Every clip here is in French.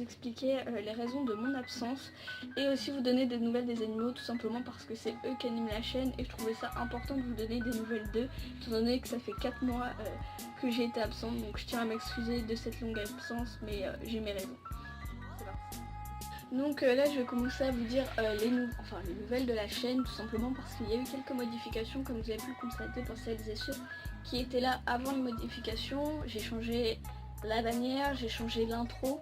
expliquer les raisons de mon absence et aussi vous donner des nouvelles des animaux, tout simplement parce que c'est eux qui animent la chaîne et je trouvais ça important de vous donner des nouvelles d'eux, étant donné que ça fait 4 mois que j'ai été absente, donc je tiens à m'excuser de cette longue absence, mais j'ai mes raisons. C'est parti. Donc là je vais commencer à vous dire les nouvelles de la chaîne, tout simplement parce qu'il y a eu quelques modifications comme vous avez pu le constater pour celles et ceux qui étaient là avant les modifications. J'ai changé la bannière, j'ai changé l'intro,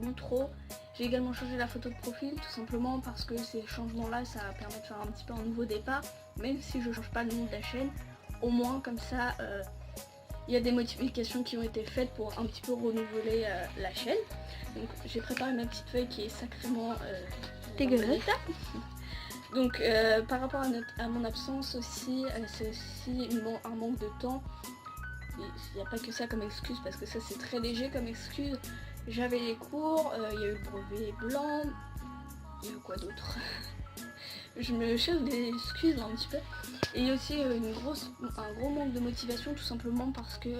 l'outro, j'ai également changé la photo de profil, tout simplement parce que ces changements là ça permet de faire un petit peu un nouveau départ, même si je change pas le nom de la chaîne, au moins comme ça il y a des modifications qui ont été faites pour un petit peu renouveler la chaîne. Donc j'ai préparé ma petite feuille qui est sacrément dégueulasse. Donc par rapport à mon absence aussi, c'est aussi un manque de temps. Il n'y a pas que ça comme excuse parce que ça c'est très léger comme excuse. J'avais les cours, il y a eu le brevet blanc, il y a eu quoi d'autre? Je me cherche des excuses un petit peu. Et il y a aussi un gros manque de motivation, tout simplement parce que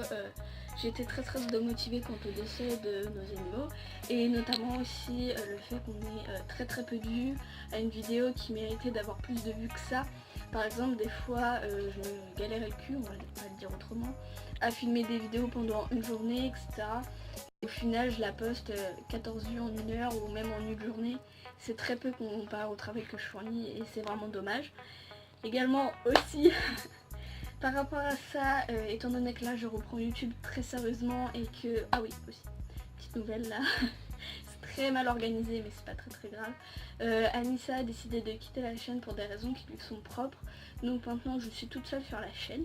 j'étais très démotivée quant au décès de nos animaux. Et notamment aussi le fait qu'on ait très peu de vues à une vidéo qui méritait d'avoir plus de vues que ça. Par exemple, des fois je me galérais le cul, on va le dire autrement, à filmer des vidéos pendant une journée, etc. Au final je la poste 14 vues en une heure ou même en une journée. C'est très peu comparé au travail que je fournis et c'est vraiment dommage. Également aussi par rapport à ça, étant donné que là je reprends YouTube très sérieusement et que... Ah oui aussi, petite nouvelle là, c'est très mal organisé mais c'est pas très grave. Anissa a décidé de quitter la chaîne pour des raisons qui lui sont propres. Donc maintenant je suis toute seule sur la chaîne.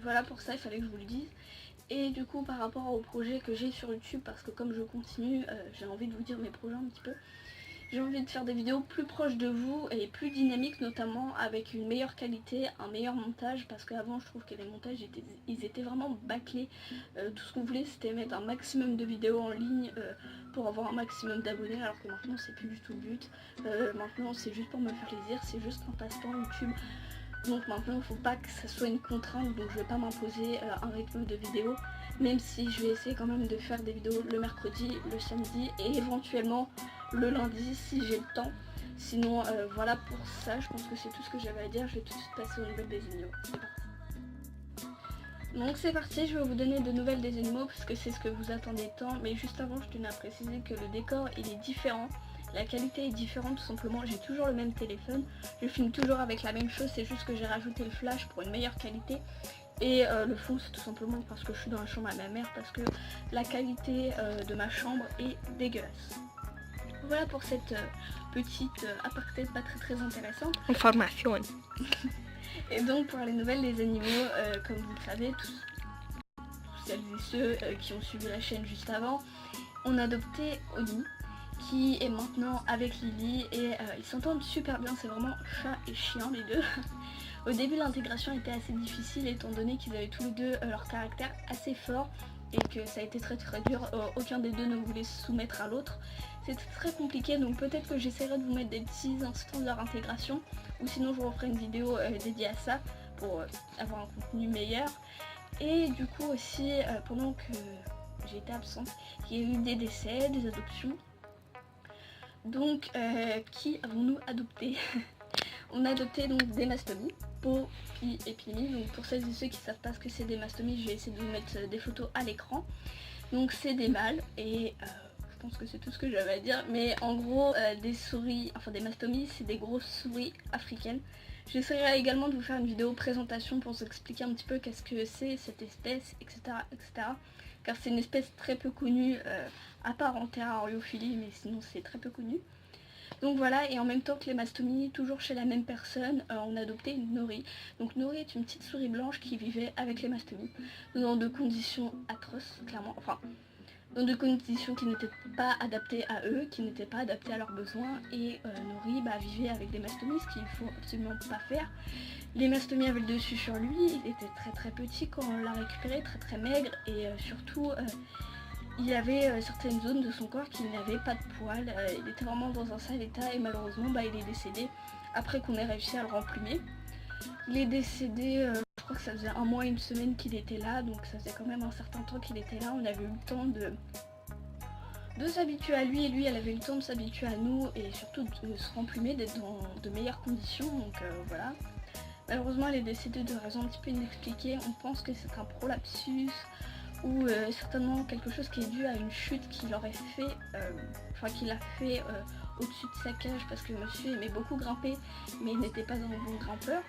Voilà, pour ça il fallait que je vous le dise. Et du coup par rapport au projet que j'ai sur YouTube, parce que comme je continue, j'ai envie de vous dire mes projets un petit peu. J'ai envie de faire des vidéos plus proches de vous et plus dynamiques, notamment avec une meilleure qualité, un meilleur montage, parce qu'avant je trouve que les montages ils étaient vraiment bâclés. Tout ce qu'on voulait c'était mettre un maximum de vidéos en ligne pour avoir un maximum d'abonnés, alors que maintenant c'est plus du tout le but. Maintenant c'est juste pour me faire plaisir, c'est juste un passe-temps YouTube. Donc maintenant il ne faut pas que ça soit une contrainte, donc je ne vais pas m'imposer un rythme de vidéo, même si je vais essayer quand même de faire des vidéos le mercredi, le samedi et éventuellement le lundi si j'ai le temps. Sinon voilà, pour ça je pense que c'est tout ce que j'avais à dire. Je vais tout de suite passer aux nouvelles des animaux. C'est parti. Donc c'est parti, je vais vous donner de nouvelles des animaux parce que c'est ce que vous attendez tant, mais juste avant je tenais à préciser que le décor il est différent. La qualité est différente, tout simplement. J'ai toujours le même téléphone, je filme toujours avec la même chose, c'est juste que j'ai rajouté le flash pour une meilleure qualité. Et le fond c'est tout simplement parce que je suis dans la chambre à ma mère, parce que la qualité de ma chambre est dégueulasse. Voilà pour cette petite aparté pas très intéressante. Information. Et donc pour les nouvelles des animaux, comme vous le savez, tous celles et ceux qui ont suivi la chaîne juste avant, on a adopté Oni, qui est maintenant avec Lily et ils s'entendent super bien, c'est vraiment chat et chien les deux. Au début l'intégration était assez difficile étant donné qu'ils avaient tous les deux leur caractère assez fort et que ça a été très dur, aucun des deux ne voulait se soumettre à l'autre. C'était très compliqué, donc peut-être que j'essaierai de vous mettre des petits instants de leur intégration ou sinon je vous referai une vidéo dédiée à ça pour avoir un contenu meilleur. Et du coup aussi pendant que j'ai été absente, il y a eu des décès, des adoptions. Donc qui avons-nous adopté? On a adopté donc des mastomies, Poppy et Pimi. Donc pour celles et ceux qui ne savent pas ce que c'est des mastomies, je vais essayer de vous mettre des photos à l'écran. Donc c'est des mâles et je pense que c'est tout ce que j'avais à dire. Mais en gros des souris, enfin des mastomies, c'est des grosses souris africaines. J'essaierai également de vous faire une vidéo présentation pour vous expliquer un petit peu qu'est-ce que c'est cette espèce, etc. Car c'est une espèce très peu connue, à part en terrariophilie, mais sinon c'est très peu connu. Donc voilà, et en même temps que les mastomies, toujours chez la même personne, on a adopté Nori. Donc Nori est une petite souris blanche qui vivait avec les mastomies, dans de conditions atroces, clairement, enfin, dans des conditions qui n'étaient pas adaptées à eux, qui n'étaient pas adaptées à leurs besoins, et Nori vivait avec des mastomies, ce qu'il ne faut absolument pas faire. Les mastomies avaient le dessus sur lui, il était très petit quand on l'a récupéré, très maigre, et surtout il avait certaines zones de son corps qui n'avaient pas de poils, il était vraiment dans un sale état et malheureusement il est décédé après qu'on ait réussi à le remplumer. Il est décédé, je crois que ça faisait un mois et une semaine qu'il était là, donc ça faisait quand même un certain temps qu'il était là. On avait eu le temps de s'habituer à lui, et lui elle avait eu le temps de s'habituer à nous et surtout de se remplumer, d'être dans de meilleures conditions, donc voilà. Malheureusement elle est décédée de raisons un petit peu inexpliquées, on pense que c'est un prolapsus ou certainement quelque chose qui est dû à une chute qu'il aurait fait, qu'il a fait au-dessus de sa cage parce que monsieur aimait beaucoup grimper mais il n'était pas un bon grimpeur.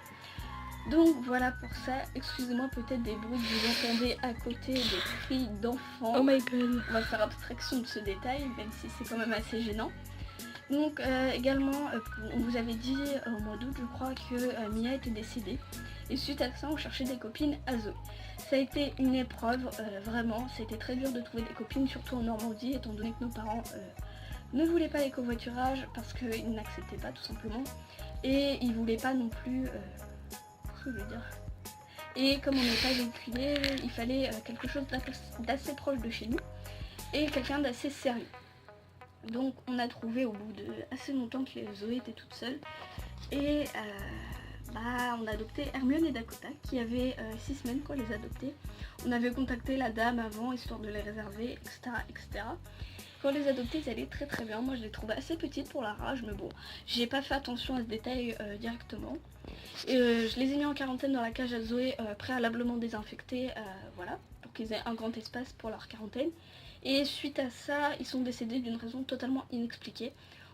Donc voilà pour ça, excusez-moi peut-être des bruits que vous entendez à côté, des cris d'enfants. Oh my god. On va faire abstraction de ce détail, même si c'est quand même assez gênant. Donc également, on vous avait dit au mois d'août je crois que Mia était décédée. Et suite à ça on cherchait des copines à Zoé. Ça a été une épreuve, vraiment, c'était très dur de trouver des copines, surtout en Normandie, étant donné que nos parents ne voulaient pas les covoiturages parce qu'ils n'acceptaient pas tout simplement. Et ils voulaient pas non plus... je veux dire. Et comme on n'est pas véhiculé, il fallait quelque chose d'assez proche de chez nous et quelqu'un d'assez sérieux. Donc on a trouvé au bout de assez longtemps que Zoé était toute seule et on a adopté Hermione et Dakota qui avaient 6 semaines quand on les adoptait. On avait contacté la dame avant histoire de les réserver, etc. etc. Quand on les adoptait ils allaient très très bien, moi je les trouvais assez petites pour la rage mais bon j'ai pas fait attention à ce détail directement. Je les ai mis en quarantaine dans la cage à Zoé, préalablement désinfectée, voilà, pour qu'ils aient un grand espace pour leur quarantaine. Et suite à ça, ils sont décédés d'une raison totalement inexpliquée.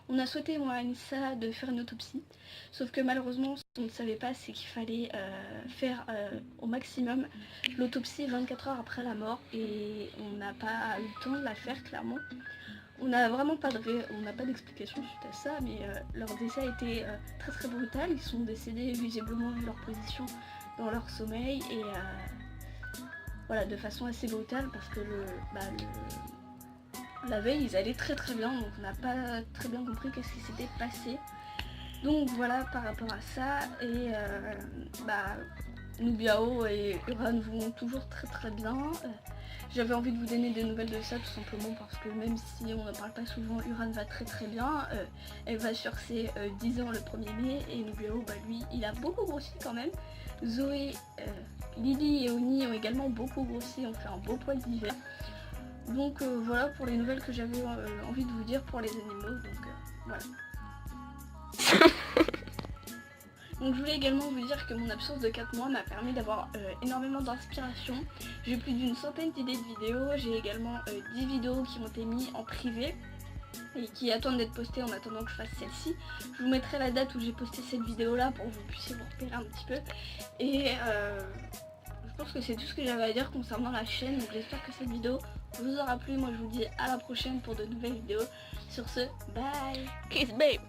On a souhaité, moi, à Anissa, de faire une autopsie, sauf que malheureusement, ce qu'on ne savait pas, c'est qu'il fallait faire au maximum l'autopsie 24 heures après la mort, et on n'a pas eu le temps de la faire, clairement. On n'a vraiment pas d'explication suite à ça, mais leur décès a été très très brutal. Ils sont décédés visiblement vu leur position dans leur sommeil et voilà, de façon assez brutale parce que la veille ils allaient très très bien, donc on n'a pas très bien compris qu'est-ce qui s'était passé. Donc voilà par rapport à ça, et Nubiao et Uran vont toujours très très bien. J'avais envie de vous donner des nouvelles de ça tout simplement parce que même si on ne parle pas souvent, Uran va très très bien. Elle va sur ses 10 ans le 1er mai et Nubiao, lui, il a beaucoup grossi quand même. Zoé, Lily et Oni ont également beaucoup grossi, ont fait un beau poil d'hiver. Donc voilà pour les nouvelles que j'avais envie de vous dire pour les animaux, donc voilà. Donc je voulais également vous dire que mon absence de 4 mois m'a permis d'avoir énormément d'inspiration. J'ai plus d'une centaine d'idées de vidéos, j'ai également 10 vidéos qui ont été mises en privé et qui attendent d'être postées en attendant que je fasse celle-ci. Je vous mettrai la date où j'ai posté cette vidéo là pour que vous puissiez vous repérer un petit peu. Et je pense que c'est tout ce que j'avais à dire concernant la chaîne, donc j'espère que cette vidéo vous aura plu. Moi je vous dis à la prochaine pour de nouvelles vidéos. Sur ce, bye. Kiss babe.